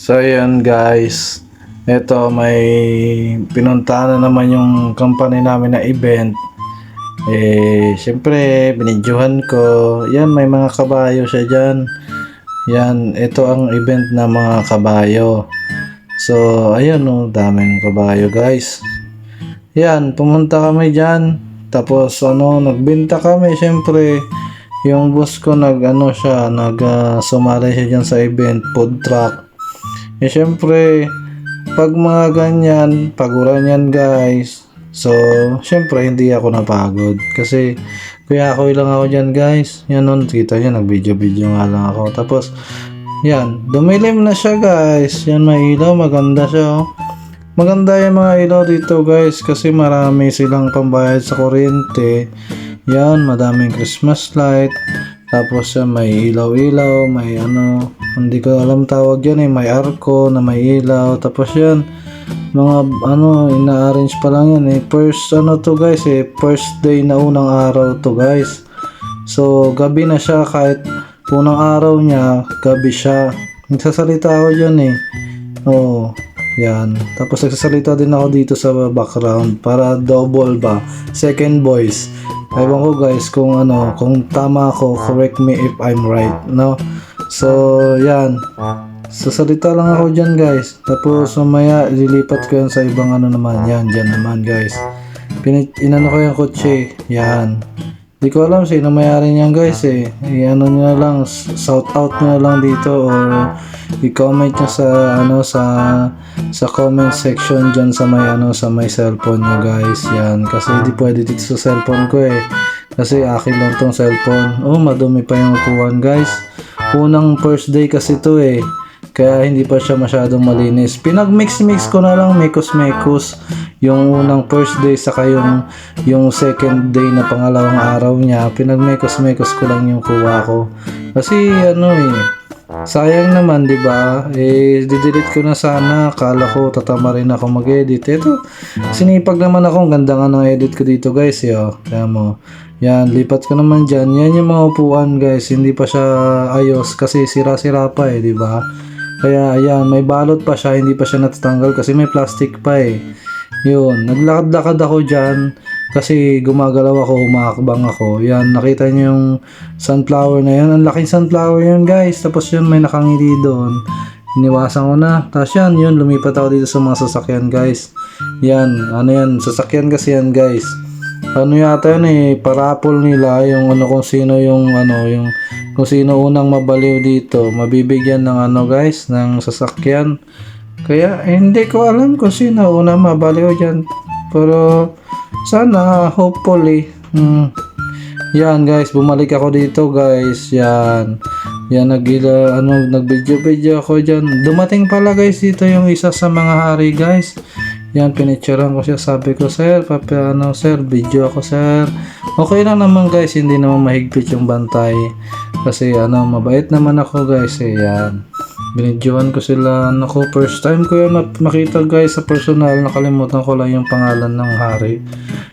So ayan guys, eto may pinuntahan na naman yung company namin na event. Syempre binidyohan ko. Yan, may mga kabayo siya dyan. Yan, ito ang event na mga kabayo. So ayun, daming kabayo guys. Yan, pumunta kami dyan. Tapos nagbenta kami syempre. Yung boss ko sumali siya dyan sa event, food truck. Syempre, pag mga ganyan, paguran yan guys. So, syempre, hindi ako napagod. Kasi, kuya ako lang ako dyan guys. Yan kita nyo, nag-video nga lang ako. Tapos, yan, dumilim na siya guys. Yan, may ilaw, maganda siya. Maganda yung mga ilaw dito guys. Kasi marami silang pambayad sa kuryente. Yan, madaming Christmas light. Tapos may ilaw-ilaw, may hindi ko alam tawag yan may arko na may ilaw. Tapos yan, mga ina-arrange pa lang yan First to guys first day na unang araw to guys. So, gabi na siya kahit unang araw niya, gabi siya. Nagsasalita ako dyan yan. Tapos nagsasalita din ako dito sa background para double ba, second voice. Ewan ko guys kung tama ako, correct me if I'm right, no? So, yan. Sasalita lang ako dyan guys. Tapos mamaya lilipat ko yan sa ibang naman. Yan, dyan naman guys. Inano ko yung kotse. Yan. Di ko alam sino mayari niyan guys nyo na lang, shout out nyo na lang dito or i-comment nyo sa comment section dyan sa may cellphone nyo guys. Yan, kasi di pwede dito sa cellphone ko kasi akin lang tong cellphone. Madumi pa yung upuan guys. Unang first day kasi to kaya hindi pa siya masyadong malinis. Pinag-mix ko na lang mekos yung unang first day saka yung second day na pangalawang araw niya. Pinag-mekos ko lang yung kuha ko. Kasi sayang naman, di ba? Didelete ko na sana. Kala ko tatama rin ako mag-edit. Ito, sinipag naman ako. Ang ganda nga ng edit ko dito guys. Kaya mo. Yan, lipat ko naman dyan. Yan yung mga upuan guys. Hindi pa siya ayos kasi sira-sira pa di ba? Kaya ayan, may balot pa siya. Hindi pa siya natatanggal kasi may plastic pa Yun, naglakad-lakad ako dyan kasi gumagalaw ako, humakbang ako. Yan, nakita niyo yung sunflower na yan. Ang laking sunflower yun guys. Tapos yun, may nakangiti doon. Iniwasan ko na. Tapos yun, lumipat ako dito sa mga sasakyan guys. Yan, yan, sasakyan kasi yan guys. Yata yun parapol nila yung kung sino kung sino unang mabaliw dito, mabibigyan ng guys, ng sasakyan. Kaya hindi ko alam kung sino unang mabaliw dyan. Pero sana, hopefully. Yan guys, bumalik ako dito guys. Yan, nag-video ako dyan. Dumating pala guys dito yung isa sa mga hari guys. Yan, pinicturean ko siya. Sabi ko, sir, sir, video ako, sir. Okay lang naman guys, hindi naman mahigpit yung bantay. Kasi mabait naman ako guys yan. Binidyohan ko sila. First time ko yun makita guys sa personal. Nakalimutan ko lang yung pangalan ng hari.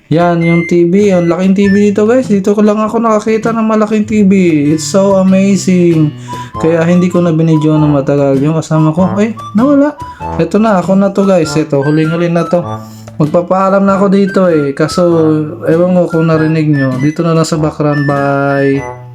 Yan, yung TV. Ang laking TV dito guys. Dito ko lang ako nakakita ng malaking TV. It's so amazing. Kaya hindi ko na binidyohan ng matagal. Yung kasama ko, nawala. Ito na, ako na to guys. Ito, huling-huling na to. Magpapaalam na ako dito Kaso, ewan ko kung narinig nyo. Dito na lang sa background. Bye.